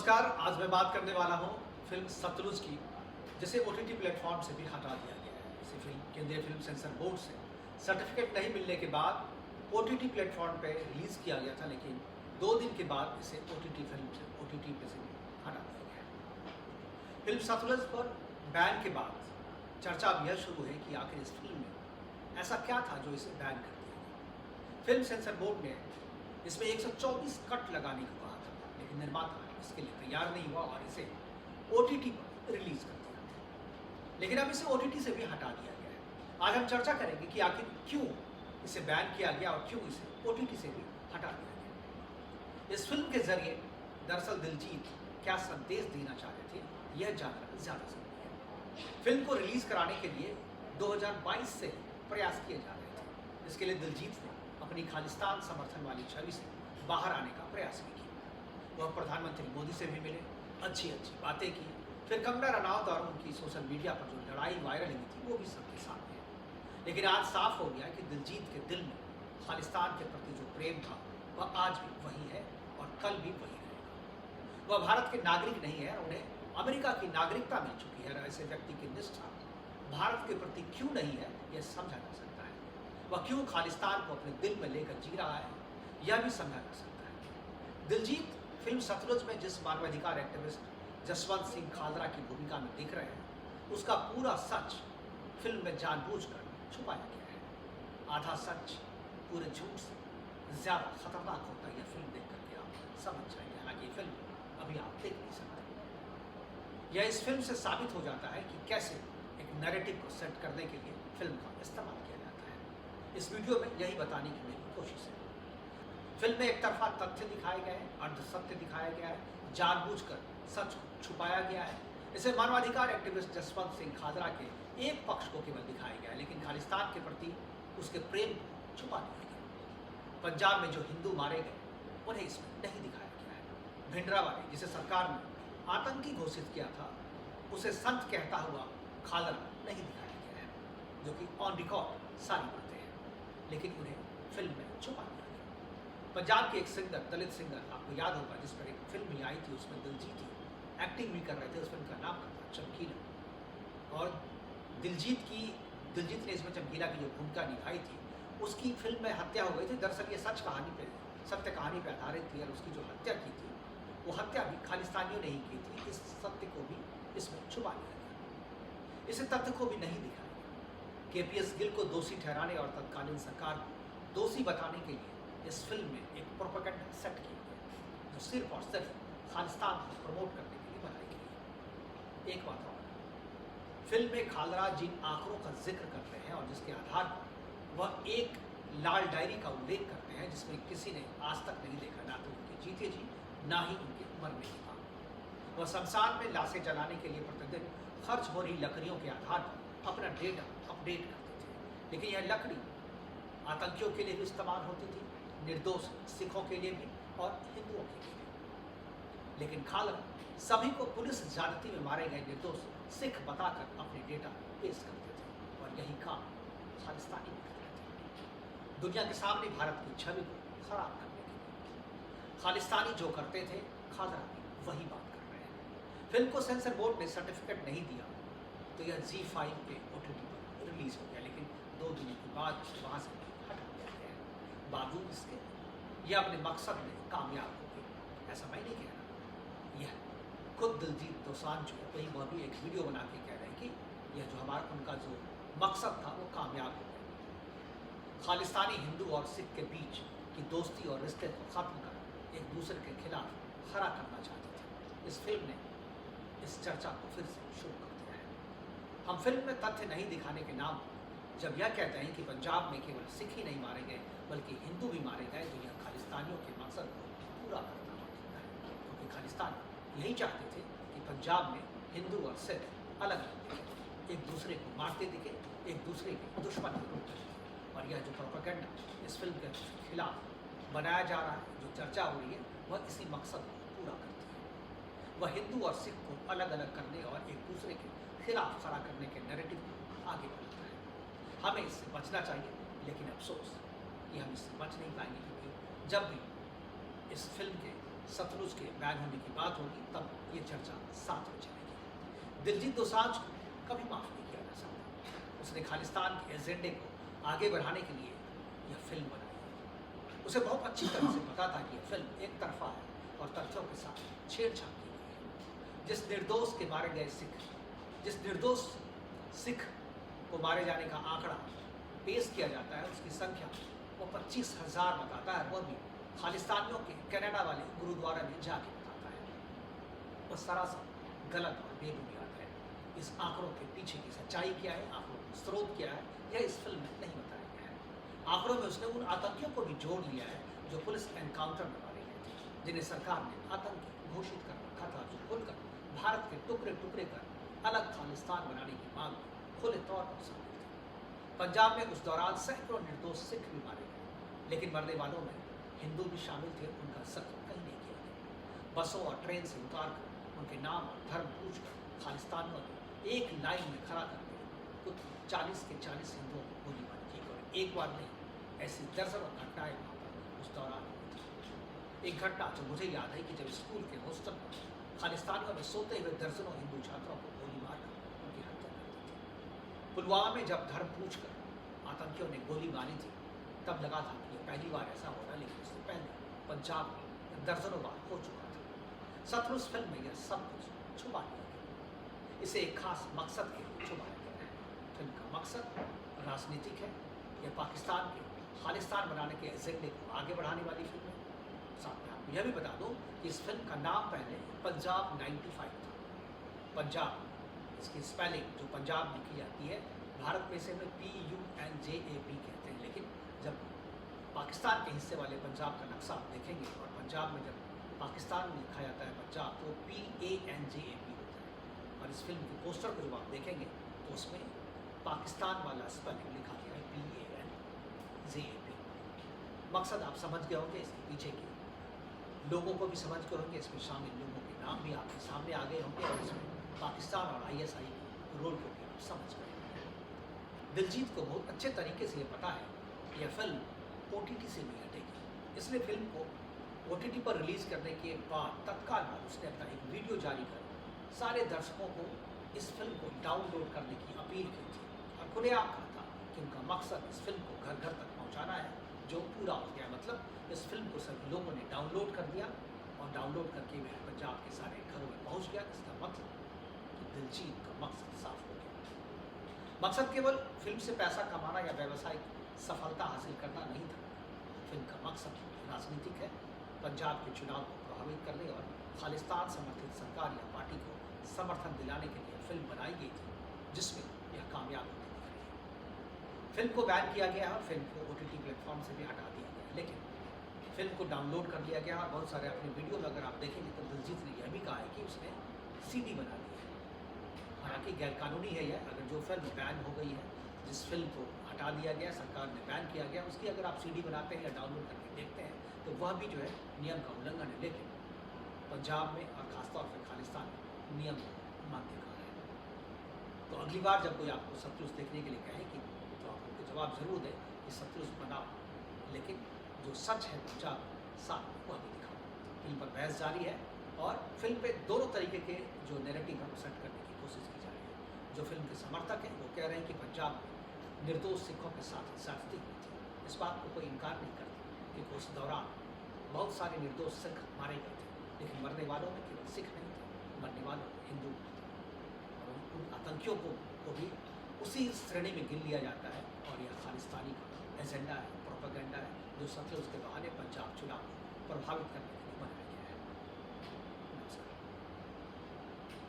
नमस्कार। आज मैं बात करने वाला हूँ फिल्म सतलुज की, जिसे ओटीटी प्लेटफॉर्म से भी हटा दिया गया है। इसे फिल्म केंद्रीय फिल्म सेंसर बोर्ड से सर्टिफिकेट नहीं मिलने के बाद ओटीटी प्लेटफॉर्म पे रिलीज़ किया गया था, लेकिन 2 दिन के बाद इसे ओटीटी पे से हटा दिया गया है। फिल्म सतलुज पर बैन के बाद चर्चा अब यह शुरू है कि आखिर इस फिल्म में ऐसा क्या था जो इसे बैन कर दिया गया। फिल्म सेंसर बोर्ड ने इसमें 124 कट लगाने को कहा था, लेकिन निर्माता इसके लिए तैयार नहीं हुआ और इसे ओटीटी पर रिलीज कर दिया। लेकिन अब इसे ओटीटी से भी हटा दिया गया है। आज हम चर्चा करेंगे कि आखिर क्यों इसे बैन किया गया और क्यों इसे ओटीटी से भी हटा दिया गया। इस फिल्म के जरिए दरअसल दिलजीत क्या संदेश देना चाहते थे, यह जानना ज्यादा जरूरी है। फिल्म को रिलीज कराने के लिए 2022 से प्रयास किए जा रहे थे। इसके लिए दिलजीत ने अपनी खालिस्तान समर्थन वाली छवि से बाहर आने का प्रयास भी किया। वह प्रधानमंत्री मोदी से भी मिले, अच्छी बातें की। फिर कंगना रनौत और उनकी सोशल मीडिया पर जो लड़ाई वायरल हुई थी वो भी सबके सामने है। लेकिन आज साफ हो गया कि दिलजीत के दिल में खालिस्तान के प्रति जो प्रेम था वह आज भी वही है और कल भी वही रहेगा। वह भारत के नागरिक नहीं है, उन्हें अमेरिका की नागरिकता मिल चुकी है। ऐसे व्यक्ति की निष्ठा भारत के प्रति क्यों नहीं है, यह समझा जा सकता है। वह क्यों खालिस्तान को अपने दिल में लेकर जी रहा है, यह भी समझा जा सकता है। दिलजीत फिल्म सतलुज में जिस मानवाधिकार एक्टिविस्ट जसवंत सिंह खालरा की भूमिका में दिख रहे हैं, उसका पूरा सच फिल्म में जानबूझकर छुपाया गया है। आधा सच पूरे झूठ से ज्यादा खतरनाक होता है। यह फिल्म देख करके आप समझ जाएंगे। हालांकि फिल्म अभी आप देख नहीं सकते। यह इस फिल्म से साबित हो जाता है कि कैसे एक नैरेटिव को सेट करने के लिए फिल्म का इस्तेमाल किया जाता है। इस वीडियो में यही बताने की मेरी कोशिश है। फिल्म में एक तरफा तथ्य दिखाए गए हैं, अर्ध सत्य दिखाया गया है, जानबूझकर सच को छुपाया गया है। इसे मानवाधिकार एक्टिविस्ट जसवंत सिंह खालरा के एक पक्ष को केवल दिखाया गया है, लेकिन खालिस्तान के प्रति उसके प्रेम को छुपा दिया गया। पंजाब में जो हिंदू मारे गए उन्हें इसमें नहीं दिखाया गया है। भिंडरावाले, जिसे सरकार ने आतंकी घोषित किया था, उसे संत कहता हुआ खालरा नहीं दिखाया गया है, जो कि ऑन रिकॉर्ड सारी बातें हैं, लेकिन उन्हें फिल्म में छुपा दिया गया। पंजाब के एक सिंगर, दलित सिंगर, आपको याद होगा, जिस पर एक फिल्म भी आई थी, उसमें दिलजीत एक्टिंग भी कर रहे थे। उस फिल्म का नाम था चमकीला। और दिलजीत ने इसमें चमकीला की जो भूमिका निभाई थी, उसकी फिल्म में हत्या हो गई थी। दरअसल ये सत्य कहानी पर आधारित थी और उसकी जो हत्या की थी वो हत्या भी खालिस्तानियों ने ही की थी। इस सत्य को भी इसमें छुपा दिया गया। इस तथ्य को भी नहीं दिखाया गया। केपीएस गिल को दोषी ठहराने और तत्कालीन सरकार को दोषी बताने के लिए इस फिल्म में एक प्रोपेगेंडा सेट किया गया, जो सिर्फ और सिर्फ खालिस्तान को प्रमोट करने के लिए बनाई गई है। एक बात और, फिल्म में खालरा जिन आंकड़ों का जिक्र करते हैं और जिसके आधार पर वह एक लाल डायरी का उल्लेख करते हैं, जिसमें किसी ने आज तक नहीं देखा, ना तो उनके जीते जी ना ही उनके मरने के बाद। वह शमशान में लाशें जलाने के लिए प्रतिदिन खर्च हो रही लकड़ियों के आधार पर अपना डेटा अपडेट करते थे। लेकिन यह लकड़ी आतंकियों के लिए भी इस्तेमाल होती थी, निर्दोष सिखों के लिए भी और हिंदुओं के लिए भी। लेकिन खालरा सभी को पुलिस ज्यादती में मारे गए निर्दोष सिख बताकर अपने डेटा पेश करते थे और यही काम खालिस्तानी करते थे, दुनिया के सामने भारत की छवि को खराब करने के लिए। खालिस्तानी जो करते थे, खालरा भी वही बात कर रहे हैं। फिल्म को सेंसर बोर्ड ने सर्टिफिकेट नहीं दिया तो यह ZEE5 पे OTT पर रिलीज हो गया, लेकिन 2 दिन के बाद वहाँ से हटा दिया गया है। बावजूद इसके यह अपने मकसद में कामयाब हो गई, ऐसा मैं नहीं कह रहा। यह खुद दिलजीत दोसांझ जो है वही, वह भी एक वीडियो बना के कह रहे हैं कि यह जो उनका जो मकसद था वो कामयाब हो गया। खालिस्तानी हिंदू और सिख के बीच की दोस्ती और रिश्ते को खत्म कर एक दूसरे के खिलाफ खड़ा करना चाहते थे। इस फिल्म ने इस चर्चा को फिर से शुरू कर दिया है। हम फिल्म में तथ्य नहीं दिखाने के नाम जब यह कहते हैं कि पंजाब में केवल सिख ही नहीं मारे गए बल्कि हिंदू भी मारे गए, तो यह खालिस्तानियों के मकसद को पूरा करना होता है। क्योंकि खालिस्तान यही चाहते थे कि पंजाब में हिंदू और सिख अलग अलग दिखे, एक दूसरे को मारते दिखे, एक दूसरे के दुश्मन के रूप में। और यह जो प्रोपेगेंडा इस फिल्म के खिलाफ बनाया जा रहा है, जो चर्चा हो रही है, वह इसी मकसद को पूरा करती है। वह हिंदू और सिख को अलग अलग करने और एक दूसरे के खिलाफ खड़ा करने के नैरेटिव को आगे बढ़ाता है। हमें इससे बचना चाहिए, लेकिन अफसोस कि हम इससे बच नहीं पाएंगे, क्योंकि जब भी इस फिल्म के सतलुज के बैन होने की बात होगी तब चर्चा 7 बजे चलेगी। दिलजीत दोसांझ को कभी माफ़ नहीं किया जा सकता। उसने खालिस्तान के एजेंडे को आगे बढ़ाने के लिए यह फिल्म बनाई। उसे बहुत अच्छी तरह से पता था कि यह फिल्म एक तरफा है और तथ्यों के साथ छेड़छाड़ की गई है। जिस निर्दोष के मारे गए सिख, जिस निर्दोष सिख को मारे जाने का आंकड़ा पेश किया जाता है, उसकी संख्या वो 25,000 बताता है। वह भी खालिस्तानियों के कनाडा वाले गुरुद्वारा में जाके बताता है। वह सरासर गलत और बेबुनियाद है। इस आंकड़ों के पीछे की सच्चाई क्या है, आंकड़ों का स्रोत क्या है, यह इस फिल्म में नहीं बताया गया है। आंकड़ों में उसने उन आतंकियों को भी जोड़ लिया है जो पुलिस एनकाउंटर में मारे गए थे, जिन्हें सरकार ने आतंकी घोषित कर रखा था, जो खुलकर भारत के टुकड़े टुकड़े कर अलग खालिस्तान बनाने की मांग खुले तौर पर शामिल थे। पंजाब में उस दौरान सैकड़ों निर्दोष सिख भी मारे गए, लेकिन मरने वालों में हिंदू भी शामिल थे। उनका जिक्र कहीं नहीं किया गया। बसों और ट्रेन से उतार कर उनके नाम और धर्म पूछकर खालिस्तानियों ने एक लाइन में खड़ा करके कुछ 40 के 40 हिंदुओं को गोलीबारी की। और एक बार नहीं, ऐसी दर्जनों घटनाएं वहाँ पर उस दौरान हुई थी। एक घटना जो मुझे याद है कि जब स्कूल के हॉस्टल में खालिस्तानियों में सोते हुए दर्जनों हिंदू छात्रों को गोली मारकर उनकी हत्या कर दी थी। पुलवामा में जब धर्म पूछकर आतंकियों ने गोली मारी थी, तब लगा था कि ये पहली बार ऐसा हो रहा, लेकिन इससे पहले पंजाब में दर्जनों बार हो चुका था। सतलुज फिल्म में यह सब कुछ छुपा लिया गया। इसे एक खास मकसद के लिए छुपाया गया है। फिल्म का मकसद राजनीतिक है। यह पाकिस्तान के खालिस्तान बनाने के एजेंडे को आगे बढ़ाने वाली फिल्म है। साथ में आपको यह भी बता दूं कि इस फिल्म का नाम पहले पंजाब 95 था। पंजाब, इसकी स्पेलिंग जो पंजाब लिखी जाती है, भारत में इसे हमें PUNJAB कहते हैं, लेकिन जब पाकिस्तान के हिस्से वाले पंजाब का नक्शा आप देखेंगे और पंजाब में जब पाकिस्तान में लिखा जाता है पंजाब, तो PANJAB होता है। और इस फिल्म के पोस्टर को जब आप देखेंगे तो उसमें पाकिस्तान वाला स्पेलिंग लिखा गया है PANJAB। मकसद आप समझ गए होंगे, इसके पीछे के लोगों को भी समझ गए होंगे, इसमें शामिल लोगों के नाम भी आपके सामने आ गए होंगे और इसमें पाकिस्तान और ISI के रोल को भी आप समझ गए होंगे। दिलजीत को बहुत अच्छे तरीके से ये पता है कि यह फिल्म OTT से नहीं हटेगी। इसलिए फिल्म को OTT पर रिलीज़ करने के बाद तत्काल बाद उसने अपना एक वीडियो जारी कर सारे दर्शकों को इस फिल्म को डाउनलोड करने की अपील की थी और खुलेआम कहा था कि उनका मकसद इस फिल्म को घर घर तक पहुंचाना है, जो पूरा हो गया। मतलब इस फिल्म को सभी लोगों ने डाउनलोड कर दिया और डाउनलोड करके वह पंजाब के सारे घरों में पहुंच गया। इसका मतलब कि दिलजीत का मकसद साफ हो गया। मकसद केवल फिल्म से पैसा कमाना या व्यावसायिक सफलता हासिल करना नहीं था। फिल्म का मकसद राजनीतिक है। पंजाब के चुनाव को प्रभावित करने और खालिस्तान समर्थित सरकार या पार्टी को समर्थन दिलाने के लिए फिल्म बनाई गई थी, जिसमें यह कामयाब होती दिख रही है। फिल्म को बैन किया गया और फिल्म को OTT प्लेटफॉर्म से भी हटा दिया गया, लेकिन फिल्म को डाउनलोड कर लिया गया। और बहुत सारे अपने वीडियो में अगर आप देखेंगे तो दिलजीत ने यह भी कहा है कि उसने CD बना ली है। हालांकि गैरकानूनी है यह। अगर जो फिल्म बैन हो गई है, जिस फिल्म को हटा दिया गया, सरकार ने बैन किया गया, उसकी अगर आप CD बनाते हैं या डाउनलोड करके देखते हैं तो वह भी जो है नियम का उल्लंघन है। लेकिन पंजाब में और ख़ासतौर पर खालिस्तान में नियम मान्य का है। तो अगली बार जब कोई आपको सतलुज देखने के लिए कहे कि तो आप उनको जवाब ज़रूर दें कि सतलुज बनाओ, लेकिन जो सच है पंजाब साथ वह भी दिखाओ। फिल्म पर बहस जारी है और फिल्म पे दोनों तरीके के जो नैरेटिव है वो सेट करने की कोशिश की जा रही है। जो फिल्म के समर्थक हैं वो कह रहे हैं कि पंजाब में निर्दोष सिखों के साथ ज्यादती हुई थी। इस बात को कोई इनकार नहीं करता कि उस दौरान बहुत सारे निर्दोष सिख मारे गए थे, लेकिन मरने वालों में केवल सिख नहीं थे, मरने वालों में हिंदू थे। और उन आतंकियों को भी उसी श्रेणी में गिन लिया जाता है। और यह खालिस्तानी का एजेंडा है, प्रोपेगेंडा है, जो सतलुज के बहाने पंजाब चुनाव प्रभावित करने